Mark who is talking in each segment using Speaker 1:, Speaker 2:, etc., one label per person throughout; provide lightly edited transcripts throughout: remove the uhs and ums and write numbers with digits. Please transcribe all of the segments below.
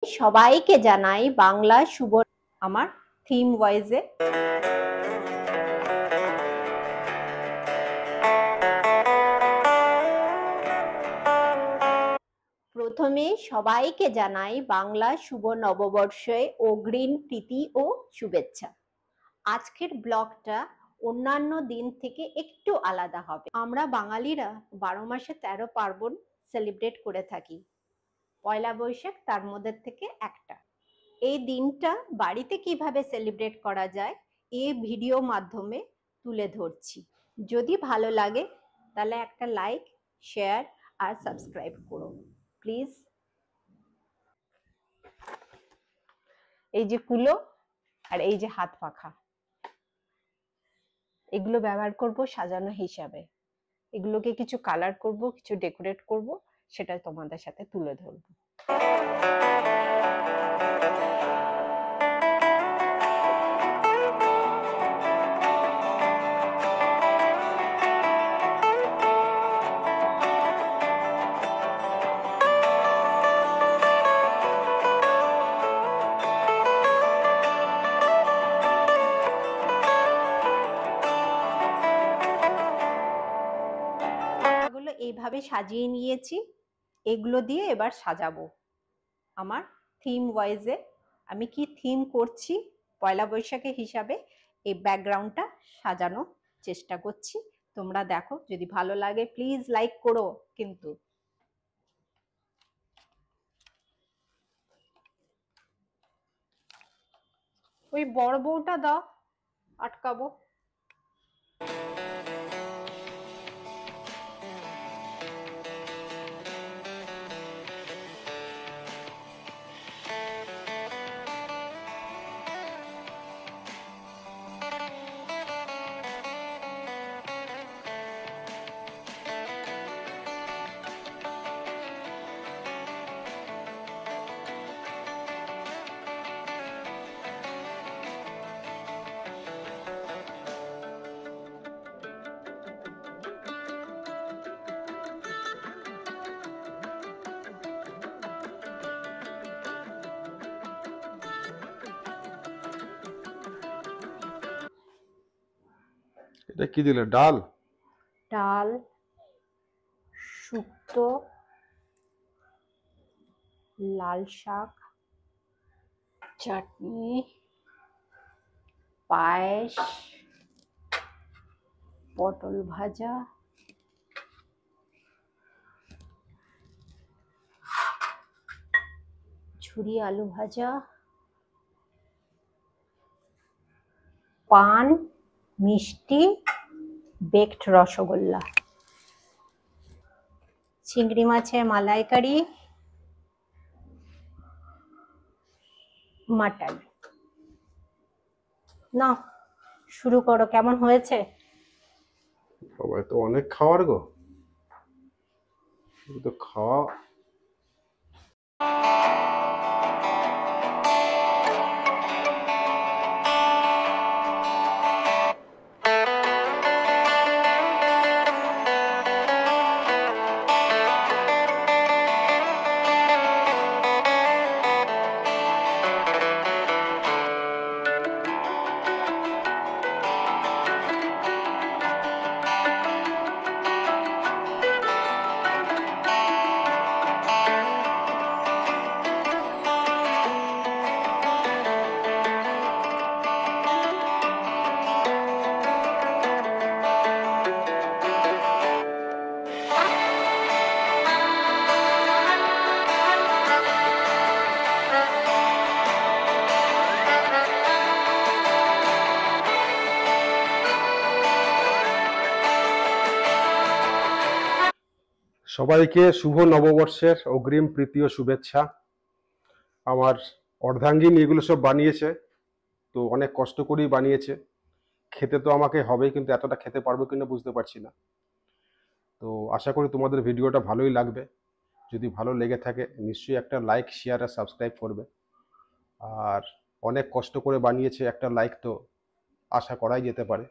Speaker 1: সবাইকে জানাই বাংলা শুভ আমার থিম ওয়াইজে। প্রথমে সবাইকে জানাই বাংলা শুভ নববর্ষে অগ্রিম প্রীতি ও শুভেচ্ছা। আজকের ব্লগটা অন্যান্য দিন থেকে একটু আলাদা হবে। আমরা বাঙালিরা 12 মাসে 13 পার্বণ সেলিব্রেট করে থাকি। পয়লা বৈশাখ তার মধ্যে থেকে একটা। এই দিনটা বাড়িতে কিভাবে সেলিব্রেট করা যায় এই ভিডিও মাধ্যমে তুলে ধরছি। যদি ভালো লাগে তাহলে একটা লাইক, শেয়ার আর সাবস্ক্রাইব করো প্লিজ। এই যে কুলো আর এই যে হাত পাখা, এগুলো ব্যবহার করব সাজানো হিসাবে। এগুলোকে কিছু কালার করব, কিছু ডেকোরেট করব, সেটা তোমাদের সাথে তুলে ধরবো। এইভাবে সাজিয়ে নিয়েছি, এগুলো দিয়ে এবার সাজাবো আমার থিম ওয়াইজে। আমি কি থিম করছি পয়লা বৈশাখে হিসাবে এই ব্যাকগ্রাউন্ডটা সাজানোর চেষ্টা করছি। তোমরা দেখো, যদি ভালো লাগে প্লিজ লাইক করো কিন্তু। ওই বড় বউটা দাও, আটকাবো।
Speaker 2: এটা কি দিলে? ডাল,
Speaker 1: ডাল, শুক্তো, লাল শাক, চাটনি, পায়েস, পটল ভাজা, ঝুরি আলু ভাজা, পান, মিষ্টি, বেকড রসগোল্লা, চিংড়ি মাছের মালাইকারি, মাটন। না, শুরু করো, কেমন হয়েছে?
Speaker 2: সবাই তো অনেক খাওয়ার গো, তো খাওয়া। সবাইকে শুভ নববর্ষের অগ্রিম প্রীতি ও শুভেচ্ছা। আমার অর্ধাঙ্গিনী এগুলো সব বানিয়েছে, তো অনেক কষ্ট করেই বানিয়েছে। খেতে তো আমাকে হবেই, কিন্তু এতটা খেতে পারবো কিনা বুঝতে পারছি না। তো আশা করি তোমাদের ভিডিওটা ভালোই লাগবে। যদি ভালো লেগে থাকে নিশ্চয়ই একটা লাইক, শেয়ার আর সাবস্ক্রাইব করবে। আর অনেক কষ্ট করে বানিয়েছে, একটা লাইক তো আশা করাই যেতে পারে।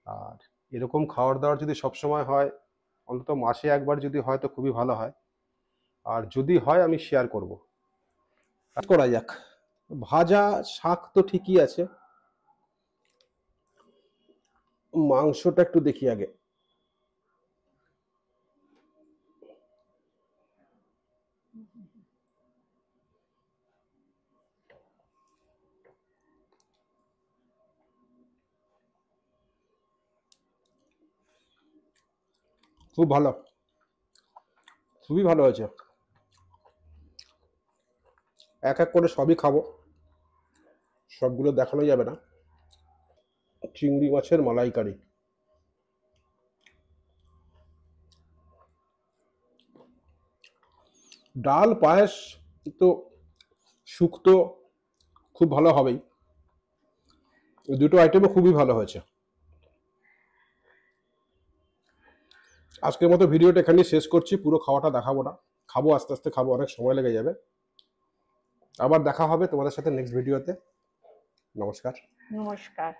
Speaker 2: আর এরকম খাওয়ার দাওয়ার যদি সবসময় হয়, অন্তত মাসে একবার যদি হয় তো খুবই ভালো হয়। আর যদি হয় আমি শেয়ার করব। করা যাক। ভাজা শাক তো ঠিকই আছে, মাংসটা একটু দেখি আগে। খুব ভালো, খুবই ভালো হয়েছে। এক এক করে সবই খাবো, সবগুলো দেখানো যাবে না। চিংড়ি মাছের মালাইকারি, ডাল, পায়েস তো শুক্তো খুব ভালো হবেই। এই দুটো আইটেমও খুবই ভালো হয়েছে। আজকের মতো ভিডিওটা এখানেই শেষ করছি, পুরো খাওয়াটা দেখাবো না, খাবো আস্তে আস্তে খাবো, অনেক সময় লেগে যাবে। আবার দেখা হবে তোমাদের সাথে নেক্সট ভিডিওতে। নমস্কার।
Speaker 1: নমস্কার।